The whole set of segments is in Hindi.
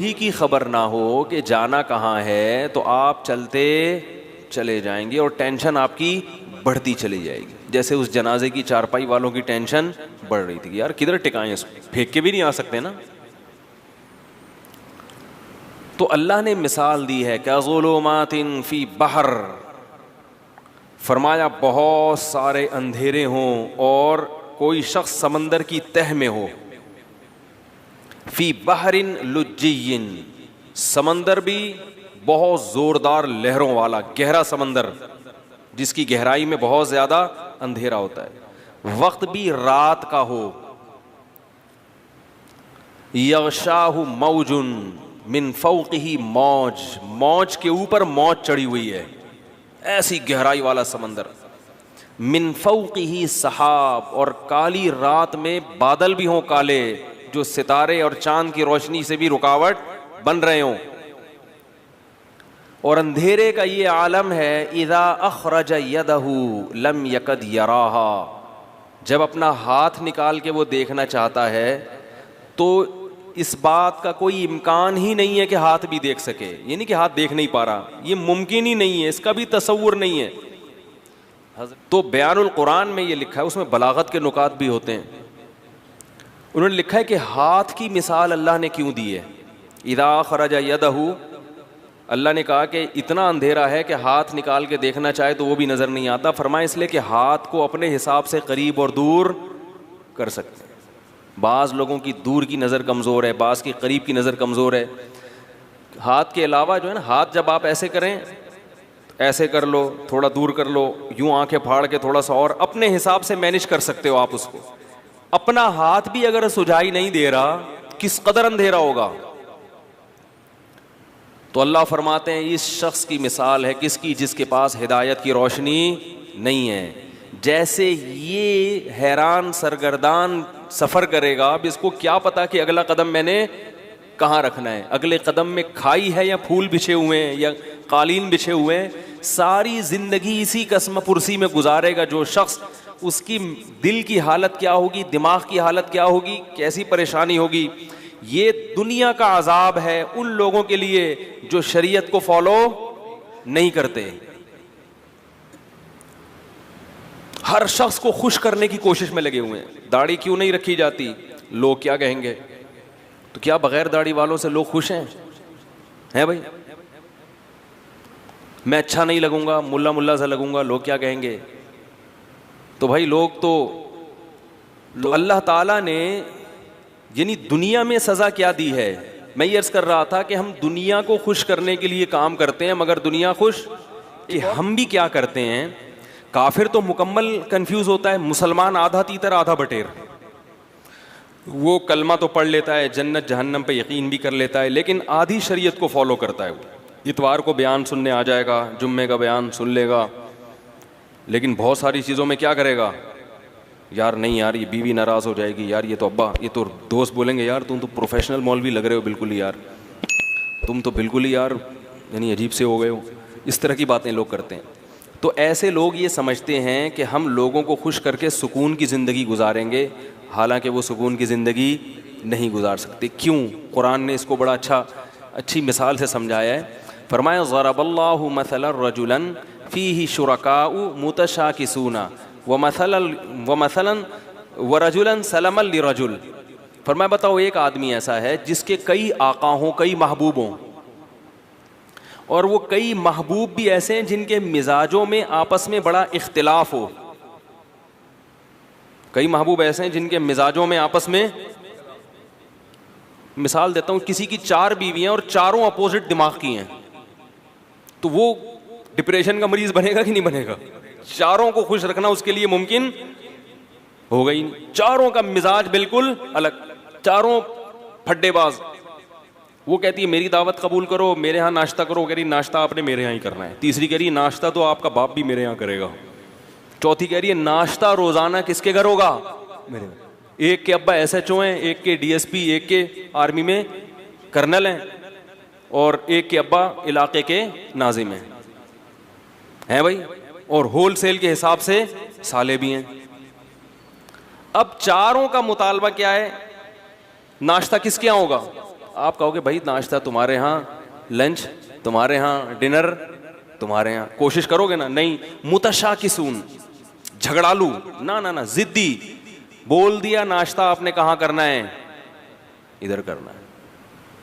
ही की खबर ना हो कि जाना कहाँ है, तो आप चलते चले जाएंगे और टेंशन आपकी बढ़ती चली जाएगी। जैसे उस जनाजे की चारपाई वालों की टेंशन बढ़ रही थी, यार किधर टिकाएं इसको, फेंक के भी नहीं आ सकते ना। तो अल्लाह ने मिसाल दी है क्या, ज़ुलुमातिन फी बहर, फरमाया बहुत सारे अंधेरे हों और कोई शख्स समंदर की तह में हो, फी बहरिन लुज्जियिन, समंदर भी बहुत जोरदार लहरों वाला गहरा समंदर जिसकी गहराई में बहुत ज्यादा अंधेरा होता है, वक्त भी रात का हो, यग़शाहु मौजुन मिन फौक़िही मौज, मौज के ऊपर मौज चढ़ी हुई है, ऐसी गहराई वाला समंदर, मिन फौक़िही सहाब, और काली रात में बादल भी हों काले जो सितारे और चांद की रोशनी से भी रुकावट बन रहे हों। और अंधेरे का ये आलम है, इज़ा अख़रज यदहू लम यकद यराहा, जब अपना हाथ निकाल के वो देखना चाहता है तो इस बात का कोई इम्कान ही नहीं है कि हाथ भी देख सके, ये नहीं कि हाथ देख नहीं पा रहा, ये मुमकिन ही नहीं है, इसका भी तसव्वुर नहीं है। तो बयानुल कुरान में ये लिखा है, उसमें बलागत के नुकात भी होते हैं। उन्होंने लिखा है कि हाथ की मिसाल अल्लाह ने क्यों दी है, इज़ा अख़रज यदहू, अल्लाह ने कहा कि इतना अंधेरा है कि हाथ निकाल के देखना चाहे तो वो भी नज़र नहीं आता। फरमाया इसलिए कि हाथ को अपने हिसाब से करीब और दूर कर सकते हैं। बाज़ लोगों की दूर की नज़र कमज़ोर है, बाज़ की करीब की नज़र कमज़ोर है। हाथ के अलावा जो है ना, हाथ जब आप ऐसे करें, ऐसे कर लो, थोड़ा दूर कर लो, यूँ आंखें फाड़ के थोड़ा सा, और अपने हिसाब से मैनेज कर सकते हो आप उसको। अपना हाथ भी अगर सुझाई नहीं दे रहा, किस कदर अंधेरा होगा। तो अल्लाह फरमाते हैं इस शख्स की मिसाल है किसकी, जिसके पास हिदायत की रोशनी नहीं है। जैसे ये हैरान सरगर्दान सफ़र करेगा, अब इसको क्या पता कि अगला कदम मैंने कहाँ रखना है, अगले कदम में खाई है या फूल बिछे हुए हैं या कालीन बिछे हुए हैं। सारी ज़िंदगी इसी कसम पुरसी में गुजारेगा जो शख्स, उसकी दिल की हालत क्या होगी, दिमाग की हालत क्या होगी, कैसी परेशानी होगी। ये दुनिया का अजाब है उन लोगों के लिए जो शरीयत को फॉलो नहीं करते। हर शख्स को खुश करने की कोशिश में लगे हुए हैं। दाढ़ी क्यों नहीं रखी जाती, लोग क्या कहेंगे। तो क्या बगैर दाढ़ी वालों से लोग खुश हैं भाई? मैं अच्छा नहीं लगूंगा, मुल्ला मुल्ला सा लगूंगा, लोग क्या कहेंगे। तो भाई लोग तो अल्लाह ताला ने यानी दुनिया में सज़ा क्या दी है। मैं ये अर्ज़ कर रहा था कि हम दुनिया को खुश करने के लिए काम करते हैं, मगर दुनिया खुश कि हम भी क्या करते हैं। काफिर तो मुकम्मल कंफ्यूज होता है, मुसलमान आधा तीतर आधा बटेर। वो कलमा तो पढ़ लेता है, जन्नत जहन्नम पे यकीन भी कर लेता है, लेकिन आधी शरीयत को फॉलो करता है। वो इतवार को बयान सुनने आ जाएगा, जुम्मे का बयान सुन लेगा, लेकिन बहुत सारी चीज़ों में क्या करेगा, यार नहीं यार ये बीवी नाराज़ हो जाएगी, यार ये तो अब्बा, ये तो दोस्त बोलेंगे यार तुम तो प्रोफेशनल मौलवी लग रहे हो बिल्कुल ही, यार तुम तो बिल्कुल ही यार यानी अजीब से हो गए हो। इस तरह की बातें लोग करते हैं। तो ऐसे लोग ये समझते हैं कि हम लोगों को खुश करके सुकून की ज़िंदगी गुजारेंगे, हालांकि वो सुकून की ज़िंदगी नहीं गुजार सकते। क्यों? कुरान ने इसको बड़ा अच्छी मिसाल से समझाया है। फरमाया ज़रबल्लाहु मसलन रजुलन फ़ीही शुरकाउ मुतशाकिसूना व मसलन व रजुलन सलमन लिरजुल। फरमाया बताओ एक आदमी ऐसा है जिसके कई आका हों, कई महबूब हों, और वो कई महबूब भी ऐसे हैं जिनके मिजाजों में आपस में बड़ा इख्तिलाफ हो। कई महबूब ऐसे हैं जिनके मिजाजों में आपस में, मिसाल देता हूं, किसी की 4 बीवियां और चारों अपोजिट दिमाग की हैं, तो वो डिप्रेशन का मरीज बनेगा कि नहीं बनेगा? चारों को खुश रखना उसके लिए मुमकिन होगा ही नहीं। चारों का मिजाज बिल्कुल अलग, चारों फड्डेबाज। वो कहती है मेरी दावत कबूल करो, मेरे यहाँ नाश्ता करो, कह रही नाश्ता आपने मेरे यहाँ ही करना है। तीसरी कह रही है नाश्ता तो आपका बाप भी मेरे यहाँ करेगा। चौथी कह रही है नाश्ता रोजाना किसके घर होगा? मेरे घर। एक के अब्बा SHO हैं, एक के DSP, एक के आर्मी में कर्नल हैं, और एक के अब्बा इलाके के नाजिम हैं भाई, और होलसेल के हिसाब से साले भी हैं। अब चारों का मुतालबा क्या है? नाश्ता किसके यहाँ होगा? आप कहोगे भाई नाश्ता तुम्हारे यहाँ, लंच तुम्हारे यहाँ, डिनर तुम्हारे यहाँ, कोशिश करोगे ना? नहीं, मुतशाकिसून, झगड़ालू, ना ना ना, जिद्दी। बोल दिया नाश्ता आपने कहाँ करना है, इधर करना है,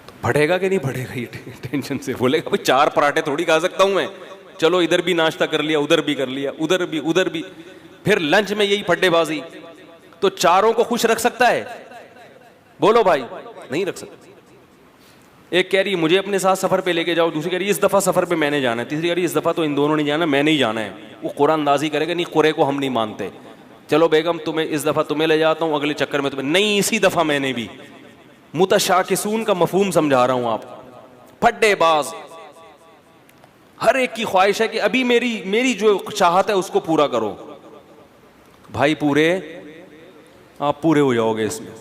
तो बढ़ेगा कि नहीं बढ़ेगा? ये टेंशन से बोलेगा भाई 4 पराठे थोड़ी खा सकता हूं मैं, चलो इधर भी नाश्ता कर लिया, उधर भी कर लिया, उधर भी, फिर लंच में यही फड्डेबाजी। तो चारों को खुश रख सकता है? बोलो भाई, नहीं रख सकता। एक कह रही मुझे अपने साथ सफर पे लेके जाओ, दूसरी कह रही इस दफा सफर पे मैंने जाना है, तीसरी कह रही इस दफा तो इन दोनों नहीं जाना, मैंने ही जाना है। वो कुरान अंदाजी करेगा, नहीं कुरे को हम नहीं मानते, चलो बेगम तुम्हें इस दफा तुम्हें ले जाता हूं, अगले चक्कर में तुम्हें नहीं, इसी दफा मैंने भी। मुतशाकिसून का मफहूम समझा रहा हूं आप, फड्डेबाज। हर एक की ख्वाहिश है कि अभी मेरी जो चाहत है उसको पूरा करो। भाई आप पूरे हो जाओगे इसमें?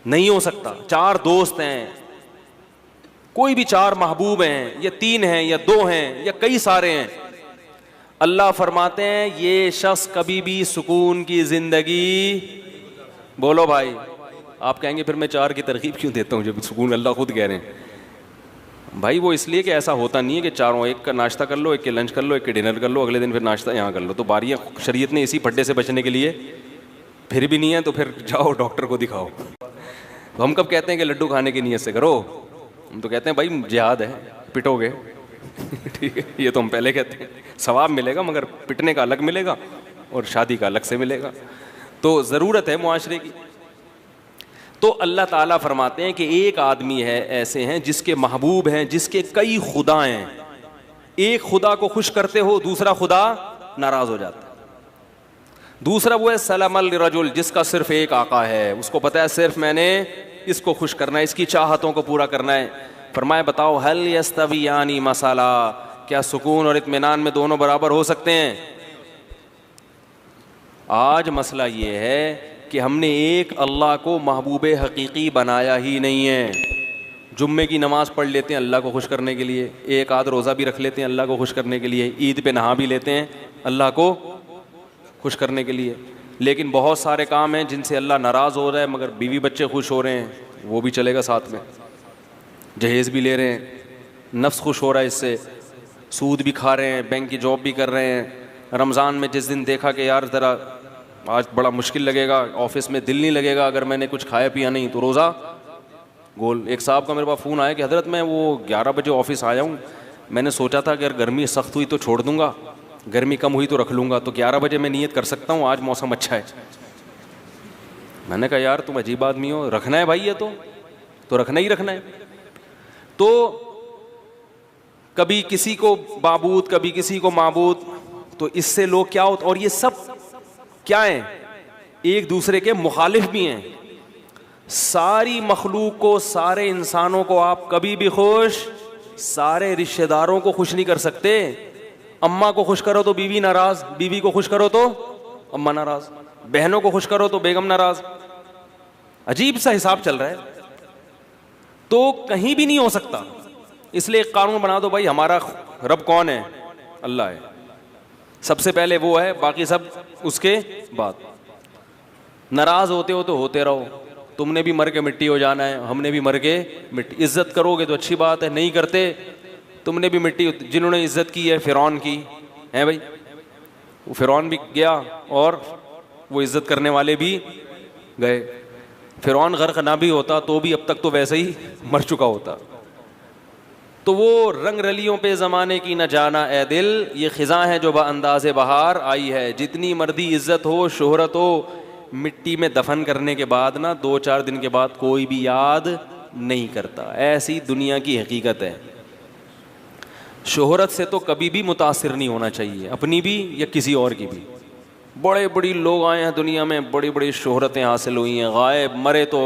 नहीं हो सकता। 4 दोस्त हैं, कोई भी 4 महबूब हैं, या 3 हैं, या 2 हैं, या कई सारे हैं, अल्लाह फरमाते हैं ये शख्स कभी भी सुकून की जिंदगी, बोलो भाई। आप कहेंगे फिर मैं 4 की तरकीब क्यों देता हूं जब सुकून अल्लाह खुद कह रहे हैं? भाई वो इसलिए कि ऐसा होता नहीं है कि चारों, एक का नाश्ता कर लो, एक के लंच कर लो, एक के डिनर कर लो, अगले दिन फिर नाश्ता यहाँ कर लो। तो बारियाँ शरीयत ने इसी फड्डे से बचने के लिए, फिर भी नहीं है तो फिर जाओ डॉक्टर को दिखाओ। तो हम कब कहते हैं कि लड्डू खाने की नीयत से करो? हम तो कहते हैं भाई जिहाद है, पिटोगे ठीक है, ये तो हम पहले कहते हैं। सवाब मिलेगा मगर पिटने का अलग मिलेगा और शादी का अलग से मिलेगा, तो ज़रूरत है मुआशरे की। तो अल्लाह ताला फरमाते हैं कि एक आदमी है, ऐसे हैं जिसके महबूब हैं, जिसके कई खुदा हैं। एक खुदा को खुश करते हो, दूसरा खुदा नाराज हो जाता है। दूसरा वो है सलामल रजुल, जिसका सिर्फ एक आका है, उसको पता है सिर्फ मैंने इसको खुश करना है, इसकी चाहतों को पूरा करना है। फरमाए बताओ हल यस्तवियानी मसाला, क्या सुकून और इत्मीनान में दोनों बराबर हो सकते हैं? आज मसला ये है कि हमने एक अल्लाह को महबूब हकीकी बनाया ही नहीं है। जुम्मे की नमाज पढ़ लेते हैं अल्लाह को खुश करने के लिए, एक आध रोज़ा भी रख लेते हैं अल्लाह को खुश करने के लिए, ईद पे नहा भी लेते हैं अल्लाह को खुश करने के लिए, लेकिन बहुत सारे काम हैं जिनसे अल्लाह नाराज़ हो रहा है मगर बीवी बच्चे खुश हो रहे हैं, वो भी चलेगा साथ में। जहेज़ भी ले रहे हैं, नफ्स खुश हो रहा है इससे, सूद भी खा रहे हैं, बैंक की जॉब भी कर रहे हैं। रमज़ान में जिस दिन देखा कि यार ज़रा आज बड़ा मुश्किल लगेगा, ऑफिस में दिल नहीं लगेगा अगर मैंने कुछ खाया पिया नहीं, तो रोज़ा गोल। एक साहब का मेरे पास फ़ोन आया कि हज़रत मैं वो 11 बजे ऑफिस आया हूँ, मैंने सोचा था कि अगर गर्मी सख्त हुई तो छोड़ दूँगा, गर्मी कम हुई तो रख लूँगा, तो 11 बजे मैं नियत कर सकता हूँ, आज मौसम अच्छा है। मैंने कहा यार तुम अजीब आदमी हो, रखना है भाई ये तो रखना ही रखना है। तो कभी किसी को बाबूद, कभी किसी को माबूद, तो इससे लोग क्या होते, और ये सब क्या हैं? एक दूसरे के मुखालिफ भी हैं। सारी मखलूक को, सारे इंसानों को आप कभी भी खुश, सारे रिश्तेदारों को खुश नहीं कर सकते। अम्मा को खुश करो तो बीवी नाराज, बीवी को खुश करो तो अम्मा नाराज, बहनों को खुश करो तो बेगम नाराज। अजीब सा हिसाब चल रहा है, तो कहीं भी नहीं हो सकता। इसलिए एक कानून बना दो भाई, हमारा रब कौन है? अल्लाह है, सबसे पहले वो है, बाकी सब उसके बाद। नाराज होते हो तो होते रहो, तुमने भी मर के मिट्टी हो जाना है, हमने भी मर के मिट्टी। इज्जत करोगे तो अच्छी बात है, नहीं करते तुमने भी मिट्टी। जिन्होंने इज्जत की है फिरौन की है भाई, वो फिरौन भी गया और वो इज्जत करने वाले भी गए। फिरौन गर्क ना भी होता तो भी अब तक तो वैसे ही मर चुका होता। तो वो रंग रलियों पे ज़माने की न जाना ए दिल, ये ख़िज़ां है जो बअंदाज़े बहार आई है। जितनी मर्दी इज़्ज़त हो, शोहरत हो, मिट्टी में दफन करने के बाद ना 2-4 दिन के बाद कोई भी याद नहीं करता। ऐसी दुनिया की हकीकत है। शोहरत से तो कभी भी मुतासिर नहीं होना चाहिए, अपनी भी या किसी और की भी। बड़े बड़ी लोग आए हैं दुनिया में, बड़ी बड़ी शोहरतें हासिल हुई हैं, गायब मरे तो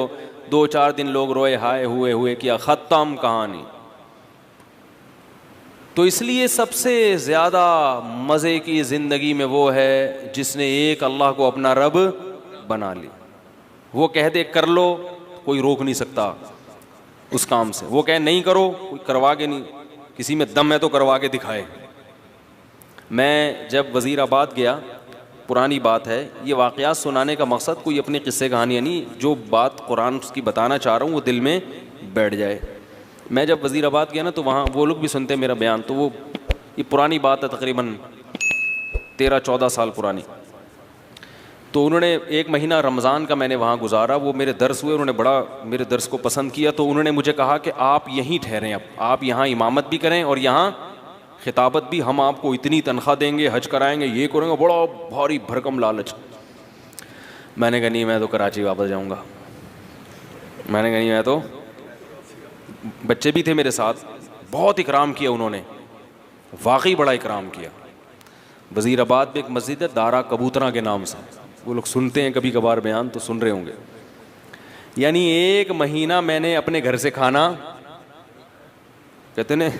2-4 दिन लोग रोए, हाय हुए किया, ख़त्म कहानी। तो इसलिए सबसे ज़्यादा मज़े की ज़िंदगी में वो है जिसने एक अल्लाह को अपना रब बना लिया। वो कह दे कर लो, कोई रोक नहीं सकता उस काम से। वो कहे नहीं करो, कोई करवा के नहीं, किसी में दम है तो करवा के दिखाए। मैं जब वज़ीराबाद गया, पुरानी बात है, ये वाक़यात सुनाने का मकसद कोई अपनी किस्से कहानियाँ नहीं, जो बात कुरान की बताना चाह रहा हूँ वो दिल में बैठ जाए। मैं जब वज़ीराबाद गया ना तो वहाँ वो लोग भी सुनते हैं मेरा बयान, तो वो ये पुरानी बात है, तकरीबन 13-14 साल पुरानी। तो उन्होंने 1 महीना रमज़ान का मैंने वहाँ गुजारा, वो मेरे दर्स हुए, उन्होंने बड़ा मेरे दर्स को पसंद किया। तो उन्होंने मुझे कहा कि आप यहीं ठहरें, अब आप यहाँ इमामत भी करें और यहाँ खिताबत भी, हम आपको इतनी तनख्वाह देंगे, हज कराएंगे, ये करेंगे, बड़ा भारी भरकम लालच। मैंने कहा नहीं, मैं तो कराची वापस जाऊँगा। मैंने कहा नहीं, मैं तो, बच्चे भी थे मेरे साथ, बहुत इकराम किया उन्होंने, वाकई बड़ा इकराम किया। वज़ीराबाद में एक मस्जिद है दारा कबूतरा के नाम से, वो लोग सुनते हैं कभी कभार बयान तो सुन रहे होंगे। यानी 1 महीना मैंने अपने घर से खाना, कहते ने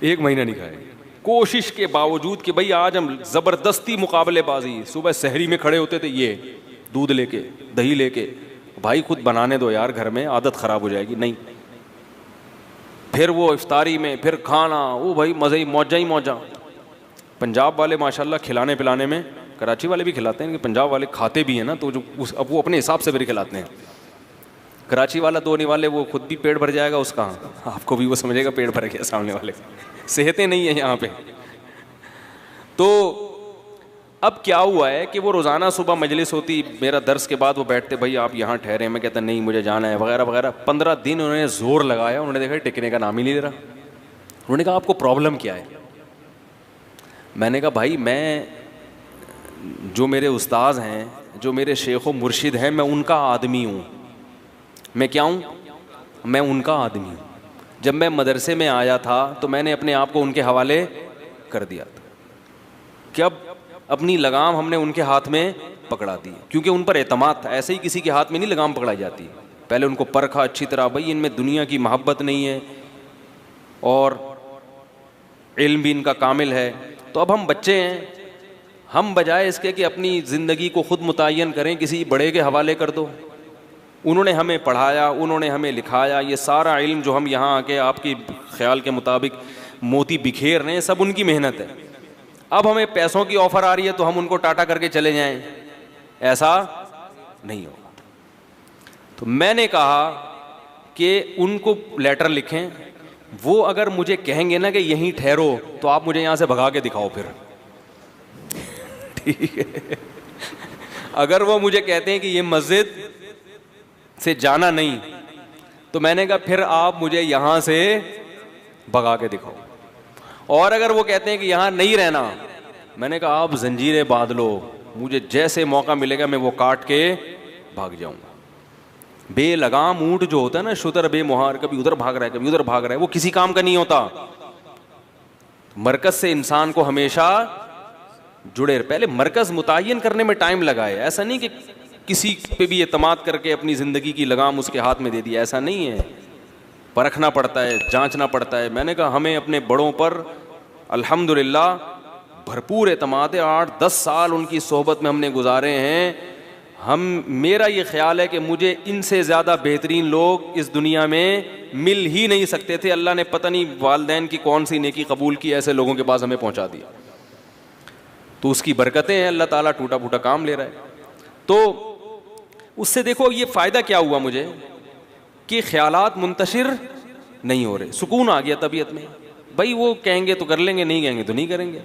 1 महीना नहीं खाया, कोशिश के बावजूद कि भाई आज हम ज़बरदस्ती मुकाबलेबाजी, सुबह सहरी में खड़े होते थे, ये दूध लेके दही लेके, भाई खुद बनाने दो यार घर में, आदत ख़राब हो जाएगी, नहीं। फिर वो इफ्तारी में फिर खाना, वो भाई मज़े ही मौजा। पंजाब वाले माशाल्लाह खिलाने पिलाने में, कराची वाले भी खिलाते हैं कि पंजाब वाले खाते भी हैं ना, तो जो अब वो अपने हिसाब से भी खिलाते हैं। कराची वाला तो नहीं वाले, वो खुद भी पेट भर जाएगा उसका, आपको भी वो समझेगा पेट भर गया, सामने वाले सेहतें नहीं है यहाँ पे। तो अब क्या हुआ है कि वो रोज़ाना सुबह मजलिस होती, मेरा दर्स के बाद वो बैठते, भाई आप यहाँ ठहरे, मैं कहता नहीं मुझे जाना है वगैरह वगैरह। 15 दिन उन्होंने ज़ोर लगाया, उन्होंने देखा टिकने का नाम ही नहीं ले रहा। उन्होंने कहा आपको प्रॉब्लम क्या है? मैंने कहा भाई मैं, जो मेरे उस्ताद हैं, जो मेरे शेख व मुर्शिद हैं, मैं उनका आदमी हूँ। मैं क्या हूँ? मैं उनका आदमी हूँ। जब मैं मदरसे में आया था तो मैंने अपने आप को उनके हवाले कर दिया था कि अब अपनी लगाम हमने उनके हाथ में पकड़ा दी, क्योंकि उन पर एतमाद था। ऐसे ही किसी के हाथ में नहीं लगाम पकड़ाई जाती, पहले उनको परखा अच्छी तरह, भाई इनमें दुनिया की मोहब्बत नहीं है और इल्म भी इनका कामिल है। तो अब हम बच्चे हैं, हम बजाय इसके कि अपनी ज़िंदगी को ख़ुद मुतय्यन करें, किसी बड़े के हवाले कर दो। उन्होंने हमें पढ़ाया, उन्होंने हमें लिखाया, ये सारा इल्म जो हम यहाँ आके आपकी ख्याल के मुताबिक मोती बिखेर रहे हैं, सब उनकी मेहनत है। अब हमें पैसों की ऑफ़र आ रही है तो हम उनको टाटा करके चले जाएं, ऐसा नहीं होगा। तो मैंने कहा कि उनको लेटर लिखें, वो अगर मुझे कहेंगे ना कि यहीं ठहरो, तो आप मुझे यहाँ से भगा के दिखाओ फिर, ठीक है। अगर वो मुझे कहते हैं कि ये मस्जिद से जाना नहीं, तो मैंने कहा फिर आप मुझे यहाँ से भगा के दिखाओ। और अगर वो कहते हैं कि यहाँ नहीं रहना, मैंने कहा आप जंजीरें बांध लो, मुझे जैसे मौका मिलेगा मैं वो काट के भाग जाऊँगा। बेलगाम ऊँट जो होता है ना, शुतर बेमुहार, कभी उधर भाग रहा है कभी उधर भाग रहा है, वो किसी काम का नहीं होता। मरकज से इंसान को हमेशा जुड़े, पहले मरकज मुतय्यन करने में टाइम लगा है। ऐसा नहीं कि किसी पे भी एतमाद करके अपनी ज़िंदगी की लगाम उसके हाथ में दे दी, ऐसा नहीं है। परखना पड़ता है, जांचना पड़ता है। मैंने कहा हमें अपने बड़ों पर अल्हम्दुलिल्लाह भरपूर एतमाद है। 8-10 साल उनकी सोहबत में हमने गुजारे हैं। मेरा ये ख्याल है कि मुझे इनसे ज़्यादा बेहतरीन लोग इस दुनिया में मिल ही नहीं सकते थे। अल्लाह ने पता नहीं वालिदैन की कौन सी नेकी कबूल की, ऐसे लोगों के पास हमें पहुंचा दिया। तो उसकी बरकतें हैं, अल्लाह ताला टूटा फूटा काम ले रहा है। तो उससे देखो ये फ़ायदा क्या हुआ मुझे कि ख्यालात मुंतशिर नहीं हो रहे, सुकून आ गया तबीयत में। भाई वो कहेंगे तो कर लेंगे, नहीं कहेंगे तो नहीं करेंगे।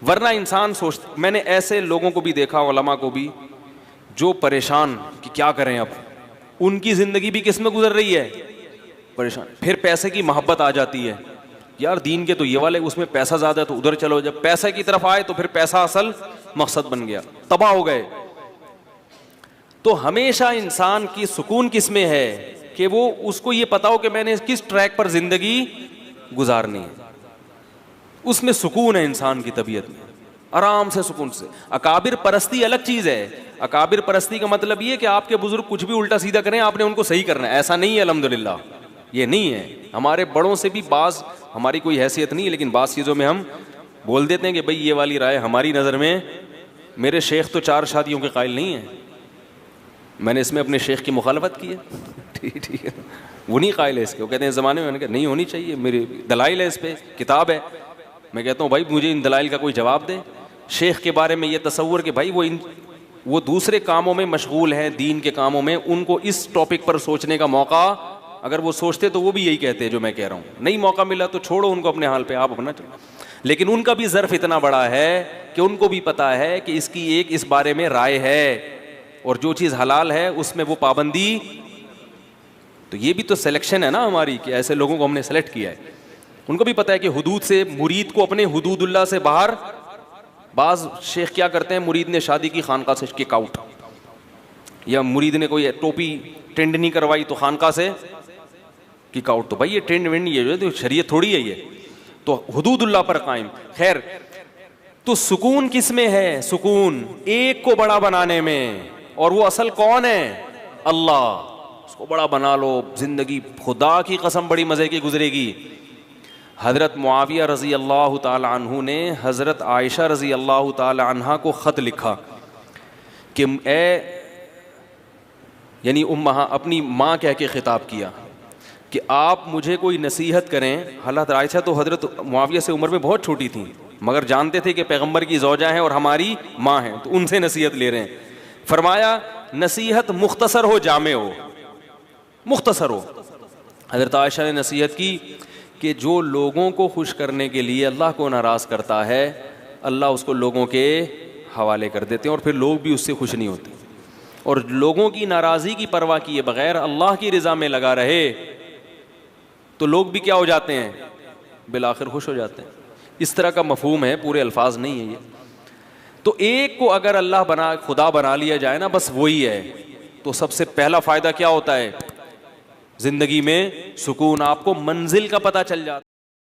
वरना इंसान मैंने ऐसे लोगों को भी देखा, उलमा को भी, जो परेशान कि क्या करें अब, उनकी ज़िंदगी भी किस में गुजर रही है, परेशान। फिर पैसे की मोहब्बत आ जाती है, यार दीन के तो ये वाले, उसमें पैसा ज़्यादा है तो उधर चलो। जब पैसे की तरफ आए तो फिर पैसा असल मकसद बन गया, तबाह हो गए। तो हमेशा इंसान की सुकून किस में है कि वो उसको ये पता हो कि मैंने किस ट्रैक पर ज़िंदगी गुजारनी है, उसमें सुकून है इंसान की तबीयत में, आराम से सुकून से। अकाबिर परस्ती अलग चीज़ है। अकाबिर परस्ती का मतलब ये कि आपके बुजुर्ग कुछ भी उल्टा सीधा करें, आपने उनको सही करना है, ऐसा नहीं है। अल्हम्दुलिल्लाह ये नहीं है। हमारे बड़ों से भी बाज़, हमारी कोई हैसियत नहीं है, लेकिन बाज़ चीज़ों में हम बोल देते हैं कि भाई ये वाली राय हमारी नज़र में, मेरे शेख तो 4 शादियों के कायल नहीं है, मैंने इसमें अपने शेख की मुखालफत की है, ठीक है, वो नहीं कायल है इसके। वो कहते हैं ज़माने में, मैंने कहा नहीं होनी चाहिए, मेरी दलाइल है, इस पर किताब है। मैं कहता हूँ भाई मुझे इन दलाइल का कोई जवाब दे। शेख के बारे में ये तसव्वुर कि भाई वो दूसरे कामों में मशगूल हैं, दीन के कामों में, उनको इस टॉपिक पर सोचने का मौका अगर वो सोचते तो वो भी यही कहते हैं जो मैं कह रहा हूँ। नहीं मौका मिला तो छोड़ो उनको अपने हाल पे, आप अपना चलो। लेकिन उनका भी ज़र्फ इतना बड़ा है कि उनको भी पता है कि इसकी एक इस बारे में राय है, और जो चीज़ हलाल है उसमें वो पाबंदी। तो ये भी तो सिलेक्शन है ना हमारी, कि ऐसे लोगों को हमने सेलेक्ट किया है। उनको भी पता है कि हुदूद से, मुरीद को अपने हुदूदुल्लाह से बाहर, बाज शेख क्या करते हैं, मुरीद ने शादी की खानका से किक आउट, या मुरीद ने कोई टोपी टेंड नहीं करवाई तो खानका से किक आउट। तो भाई ये टेंड वेंड ये तो शरीयत थोड़ी है, ये तो हुदूदुल्लाह पर कायम। खैर, तो सुकून किस में है? सुकून एक को बड़ा बनाने में, और वो असल कौन है? अल्लाह। उसको बड़ा बना लो, जिंदगी खुदा की कसम बड़ी मजे की गुजरेगी। हजरत मुआविया रजी अल्लाह ताला अन्हु ने हजरत आयशा रजी अल्लाह ताला अन्हा को खत लिखा कि यानी उम्मा, अपनी माँ कह के खिताब किया कि आप मुझे कोई नसीहत करें। हालात आयशा तो हजरत मुआविया से उम्र में बहुत छोटी थी, मगर जानते थे कि पैगंबर की ज़ौजा हैं और हमारी माँ हैं, तो उनसे नसीहत ले रहे हैं। फरमाया नसीहत मुख्तसर हो, जामे हो, मुख्तसर हो। हजरत आयशा ने नसीहत की कि जो लोगों को खुश करने के लिए अल्लाह को नाराज़ करता है, अल्लाह उसको लोगों के हवाले कर देते हैं, और फिर लोग भी उससे खुश नहीं होते। और लोगों की नाराज़गी की परवाह किए बगैर अल्लाह की रज़ा में लगा रहे तो लोग भी क्या हो जाते हैं? बिलाखिर खुश हो जाते हैं। इस तरह का मफहूम है, पूरे अल्फाज नहीं है ये। तो एक को अगर अल्लाह बना, खुदा बना लिया जाए ना, बस वही है, तो सबसे पहला फ़ायदा क्या होता है? ज़िंदगी में सुकून, आपको मंजिल का पता चल जाता है।